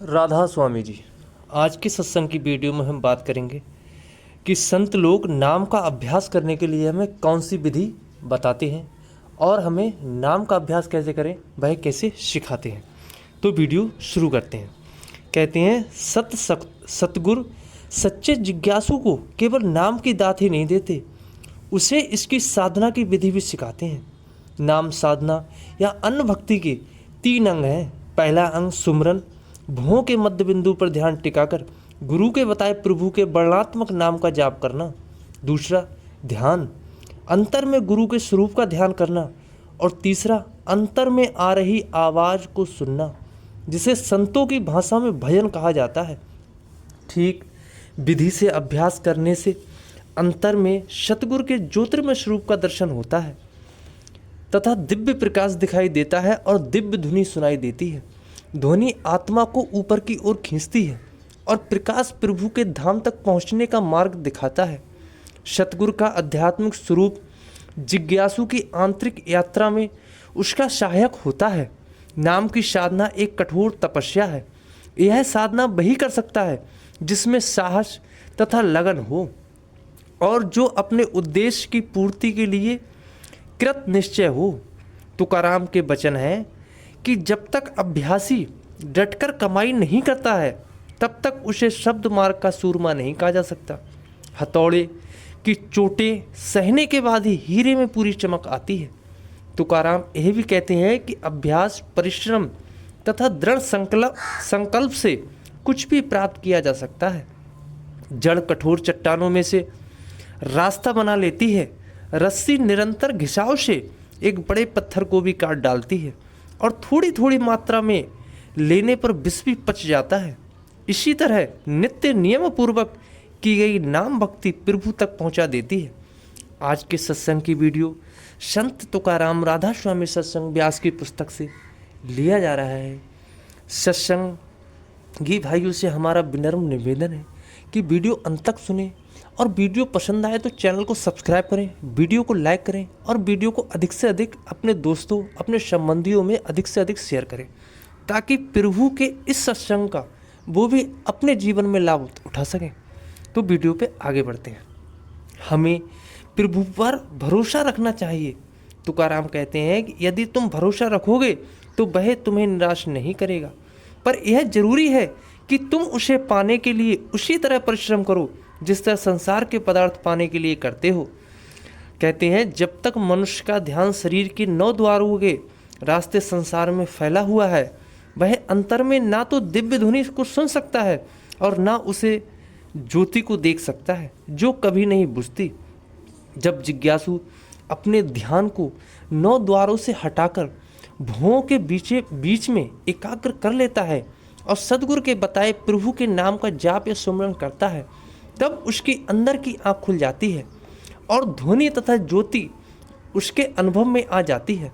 राधा स्वामी जी। आज के सत्संग की वीडियो में हम बात करेंगे कि संत लोग नाम का अभ्यास करने के लिए हमें कौन सी विधि बताते हैं और हमें नाम का अभ्यास कैसे करें, वह कैसे सिखाते हैं। तो वीडियो शुरू करते हैं। कहते हैं सतगुरु सच्चे जिज्ञासु को केवल नाम की दात ही नहीं देते, उसे इसकी साधना की विधि भी सिखाते हैं। नाम साधना या अन्य भक्ति के 3 अंग हैं। पहला अंग सुमरन, भुओं के मध्य बिंदु पर ध्यान टिकाकर गुरु के बताए प्रभु के वर्णात्मक नाम का जाप करना। दूसरा ध्यान, अंतर में गुरु के स्वरूप का ध्यान करना। और तीसरा अंतर में आ रही आवाज़ को सुनना, जिसे संतों की भाषा में भजन कहा जाता है। ठीक विधि से अभ्यास करने से अंतर में सतगुरु के ज्योतिर्मय स्वरूप का दर्शन होता है तथा दिव्य प्रकाश दिखाई देता है और दिव्य ध्वनि सुनाई देती है। ध्वनि आत्मा को ऊपर की ओर खींचती है और प्रकाश प्रभु के धाम तक पहुंचने का मार्ग दिखाता है। सतगुरु का आध्यात्मिक स्वरूप जिज्ञासु की आंतरिक यात्रा में उसका सहायक होता है। नाम की साधना एक कठोर तपस्या है। यह साधना वही कर सकता है जिसमें साहस तथा लगन हो और जो अपने उद्देश्य की पूर्ति के लिए कृत निश्चय हो। तुकाराम के वचन हैं कि जब तक अभ्यासी डटकर कमाई नहीं करता है तब तक उसे शब्द मार्ग का सूरमा नहीं कहा जा सकता। हथौड़े की चोटें सहने के बाद ही हीरे में पूरी चमक आती है। तुकाराम यह भी कहते हैं कि अभ्यास, परिश्रम तथा दृढ़ संकल्प से कुछ भी प्राप्त किया जा सकता है। जड़ कठोर चट्टानों में से रास्ता बना लेती है। रस्सी निरंतर घिसाव से एक बड़े पत्थर को भी काट डालती है और थोड़ी थोड़ी मात्रा में लेने पर विष भी पच जाता है। इसी तरह नित्य नियम पूर्वक की गई नाम भक्ति प्रभु तक पहुंचा देती है। आज के सत्संग की वीडियो संत तुकाराम राधा स्वामी सत्संग व्यास की पुस्तक से लिया जा रहा है। सत्संगी भाइयों से हमारा विनम्र निवेदन है कि वीडियो अंत तक सुने और वीडियो पसंद आए तो चैनल को सब्सक्राइब करें, वीडियो को लाइक करें और वीडियो को अधिक से अधिक अपने दोस्तों, अपने संबंधियों में अधिक से अधिक शेयर करें, ताकि प्रभु के इस सत्संग का वो भी अपने जीवन में लाभ उठा सकें। तो वीडियो पे आगे बढ़ते हैं। हमें प्रभु पर भरोसा रखना चाहिए। तुकाराम कहते हैं कि यदि तुम भरोसा रखोगे तो वह तुम्हें निराश नहीं करेगा, पर यह जरूरी है कि तुम उसे पाने के लिए उसी तरह परिश्रम करो जिस तरह संसार के पदार्थ पाने के लिए करते हो। कहते हैं जब तक मनुष्य का ध्यान शरीर के 9 द्वारों के रास्ते संसार में फैला हुआ है, वह अंतर में ना तो दिव्य ध्वनि को सुन सकता है और ना उसे ज्योति को देख सकता है जो कभी नहीं बुझती। जब जिज्ञासु अपने ध्यान को 9 द्वारों से हटाकर भुओं के बीच में एकाग्र कर लेता है और सद्गुरु के बताए प्रभु के नाम का जाप या सुमरन करता है, तब उसकी अंदर की आँख खुल जाती है और ध्वनि तथा ज्योति उसके अनुभव में आ जाती है।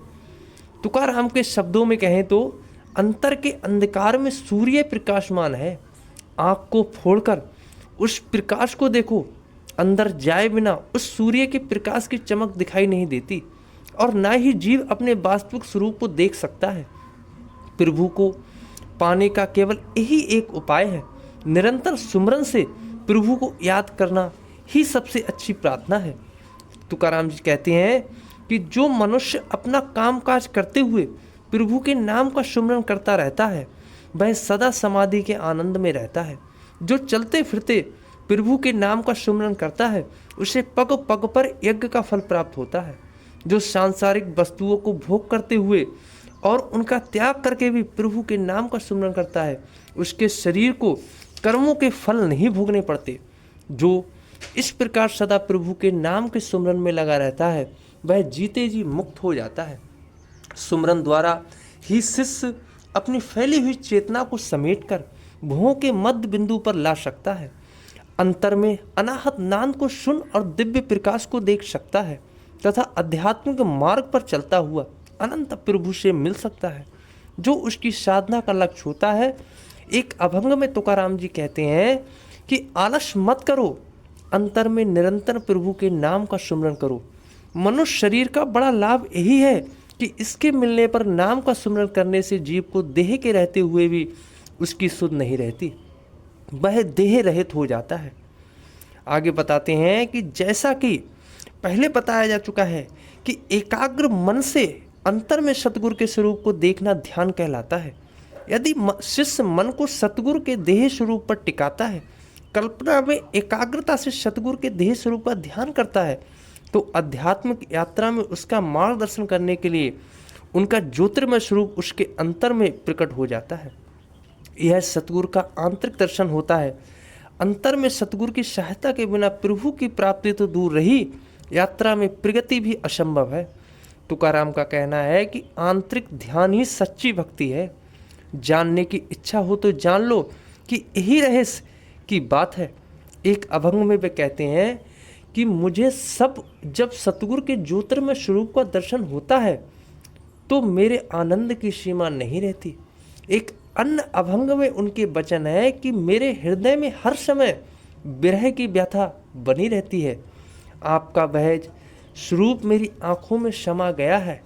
तुकाराम के शब्दों में कहें तो अंतर के अंधकार में सूर्य प्रकाशमान है। आँख को फोड़कर उस प्रकाश को देखो, अंदर जाए बिना उस सूर्य के प्रकाश की चमक दिखाई नहीं देती और ना ही जीव अपने वास्तविक स्वरूप को देख सकता है। प्रभु को पाने का केवल यही एक उपाय है। निरंतर सुमरन से प्रभु को याद करना ही सबसे अच्छी प्रार्थना है। तुकाराम जी कहते हैं कि जो मनुष्य अपना कामकाज करते हुए प्रभु के नाम का सुमरन करता रहता है, वह सदा समाधि के आनंद में रहता है। जो चलते फिरते प्रभु के नाम का सुमरन करता है, उसे पग पग पर यज्ञ का फल प्राप्त होता है। जो सांसारिक वस्तुओं को भोग करते हुए और उनका त्याग करके भी प्रभु के नाम का सुमरन करता है, उसके शरीर को कर्मों के फल नहीं भोगने पड़ते। जो इस प्रकार सदा प्रभु के नाम के सुमरन में लगा रहता है, वह जीते जी मुक्त हो जाता है। सुमरन द्वारा ही शिष्य अपनी फैली हुई चेतना को समेटकर भुओं के मध्य बिंदु पर ला सकता है। अंतर में अनाहत नाद को सुन और दिव्य प्रकाश को देख सकता है तथा आध्यात्मिक मार्ग पर चलता हुआ अनंत प्रभु से मिल सकता है, जो उसकी साधना का लक्ष्य होता है। एक अभंग में तुकाराम जी कहते हैं कि आलस मत करो, अंतर में निरंतर प्रभु के नाम का सुमरन करो। मनुष्य शरीर का बड़ा लाभ यही है कि इसके मिलने पर नाम का सुमरन करने से जीव को देह के रहते हुए भी उसकी सुध नहीं रहती, वह देह रहित हो जाता है। आगे बताते हैं कि जैसा कि पहले बताया जा चुका है कि एकाग्र मन से अंतर में सतगुरु के स्वरूप को देखना ध्यान कहलाता है। यदि शिष्य मन को सतगुरु के देह स्वरूप पर टिकाता है, कल्पना में एकाग्रता से सतगुरु के देह स्वरूप का ध्यान करता है, तो आध्यात्मिक यात्रा में उसका मार्गदर्शन करने के लिए उनका ज्योतिर्मय स्वरूप उसके अंतर में प्रकट हो जाता है। यह सतगुरु का आंतरिक दर्शन होता है। अंतर में सतगुरु की सहायता के बिना प्रभु की प्राप्ति तो दूर रही, यात्रा में प्रगति भी असंभव है। तुकाराम का कहना है कि आंतरिक ध्यान ही सच्ची भक्ति है। जानने की इच्छा हो तो जान लो कि यही रहस्य की बात है। एक अभंग में वे कहते हैं कि मुझे सब जब सतगुरु के ज्योतिर्मय स्वरूप का दर्शन होता है तो मेरे आनंद की सीमा नहीं रहती। एक अन्य अभंग में उनके वचन है कि मेरे हृदय में हर समय विरह की व्यथा बनी रहती है। आपका वह स्वरूप मेरी आंखों में समा गया है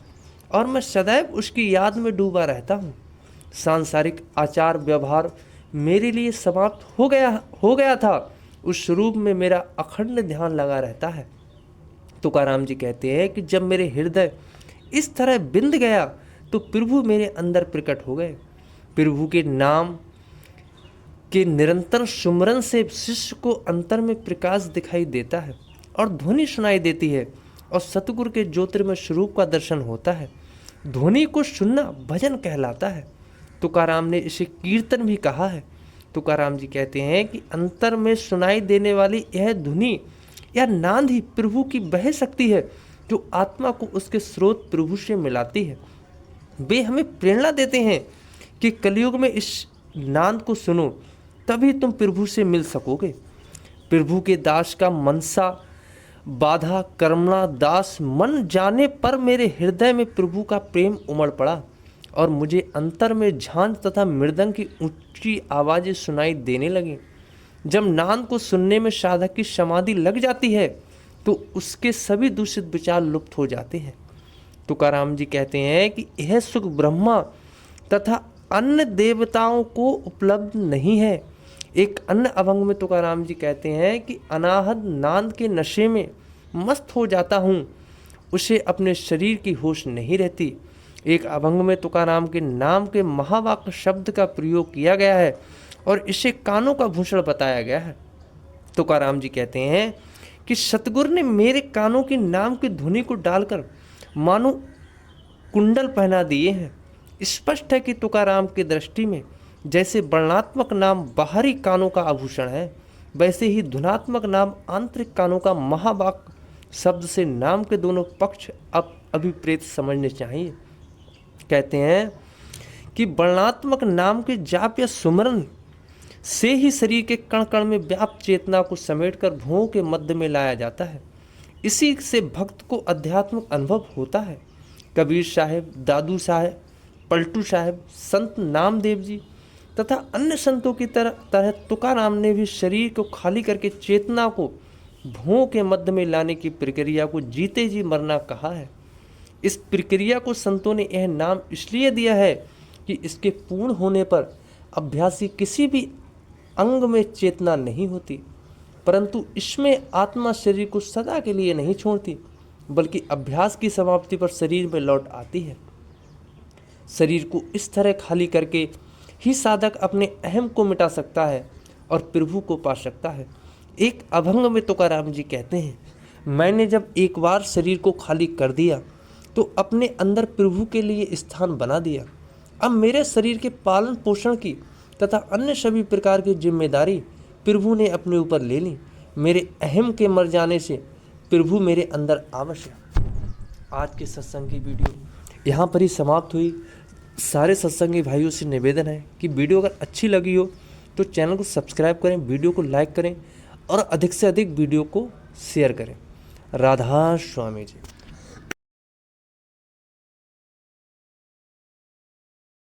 और मैं सदैव उसकी याद में डूबा रहता हूँ। सांसारिक आचार व्यवहार मेरे लिए समाप्त हो गया था, उस स्वरूप में मेरा अखंड ध्यान लगा रहता है। तुकाराम जी कहते हैं कि जब मेरे हृदय इस तरह बिंद गया तो प्रभु मेरे अंदर प्रकट हो गए। प्रभु के नाम के निरंतर सुमरन से शिष्य को अंतर में प्रकाश दिखाई देता है और ध्वनि सुनाई देती है और सतगुरु के ज्योतिर्मय स्वरूप का दर्शन होता है। ध्वनि को सुनना भजन कहलाता है। तुकाराम ने इसे कीर्तन भी कहा है। तुकाराम जी कहते हैं कि अंतर में सुनाई देने वाली यह ध्वनि या नाद ही प्रभु की वह शक्ति है जो आत्मा को उसके स्रोत प्रभु से मिलाती है। वे हमें प्रेरणा देते हैं कि कलयुग में इस नाद को सुनो, तभी तुम प्रभु से मिल सकोगे। प्रभु के दास का मनसा बाधा कर्मणा दास मन जाने पर मेरे हृदय में प्रभु का प्रेम उमड़ पड़ा और मुझे अंतर में झांझ तथा मृदंग की ऊंची आवाज़ें सुनाई देने लगी। जब नाद को सुनने में साधक की समाधि लग जाती है तो उसके सभी दूषित विचार लुप्त हो जाते हैं। तुकाराम जी कहते हैं कि यह सुख ब्रह्मा तथा अन्य देवताओं को उपलब्ध नहीं है। एक अन्य अभंग में तुकाराम जी कहते हैं कि अनाहद नाद के नशे में मस्त हो जाता हूँ, उसे अपने शरीर की होश नहीं रहती। एक अभंग में तुकाराम के नाम के महावाक्य शब्द का प्रयोग किया गया है और इसे कानों का भूषण बताया गया है। तुकाराम जी कहते हैं कि सतगुरु ने मेरे कानों की नाम की ध्वनि को डालकर मानो कुंडल पहना दिए हैं। स्पष्ट है कि तुकाराम की दृष्टि में जैसे वर्णात्मक नाम बाहरी कानों का आभूषण है, वैसे ही धुनात्मक नाम आंतरिक कानों का महावाक्य शब्द से नाम के दोनों पक्ष अब अभिप्रेत समझने चाहिए। कहते हैं कि वर्णात्मक नाम के जाप या सुमरन से ही शरीर के कण कण में व्याप्त चेतना को समेटकर भुवों के मध्य में लाया जाता है। इसी से भक्त को आध्यात्मिक अनुभव होता है। कबीर साहब, दादू साहब, पलटू साहब, संत नामदेव जी तथा अन्य संतों की तरह तुकाराम ने भी शरीर को खाली करके चेतना को भुवों के मध्य में लाने की प्रक्रिया को जीते जी मरना कहा है। इस प्रक्रिया को संतों ने यह नाम इसलिए दिया है कि इसके पूर्ण होने पर अभ्यासी किसी भी अंग में चेतना नहीं होती, परंतु इसमें आत्मा शरीर को सदा के लिए नहीं छोड़ती, बल्कि अभ्यास की समाप्ति पर शरीर में लौट आती है। शरीर को इस तरह खाली करके ही साधक अपने अहम को मिटा सकता है और प्रभु को पा सकता है। एक अभंग में तुकाराम जी कहते हैं, मैंने जब एक बार शरीर को खाली कर दिया तो अपने अंदर प्रभु के लिए स्थान बना दिया। अब मेरे शरीर के पालन पोषण की तथा अन्य सभी प्रकार की जिम्मेदारी प्रभु ने अपने ऊपर ले ली। मेरे अहम के मर जाने से प्रभु मेरे अंदर आवश्यक। आज के सत्संग की वीडियो यहाँ पर ही समाप्त हुई। सारे सत्संगी भाइयों से निवेदन है कि वीडियो अगर अच्छी लगी हो तो चैनल को सब्सक्राइब करें, वीडियो को लाइक करें और अधिक से अधिक वीडियो को शेयर करें। राधा स्वामी जी।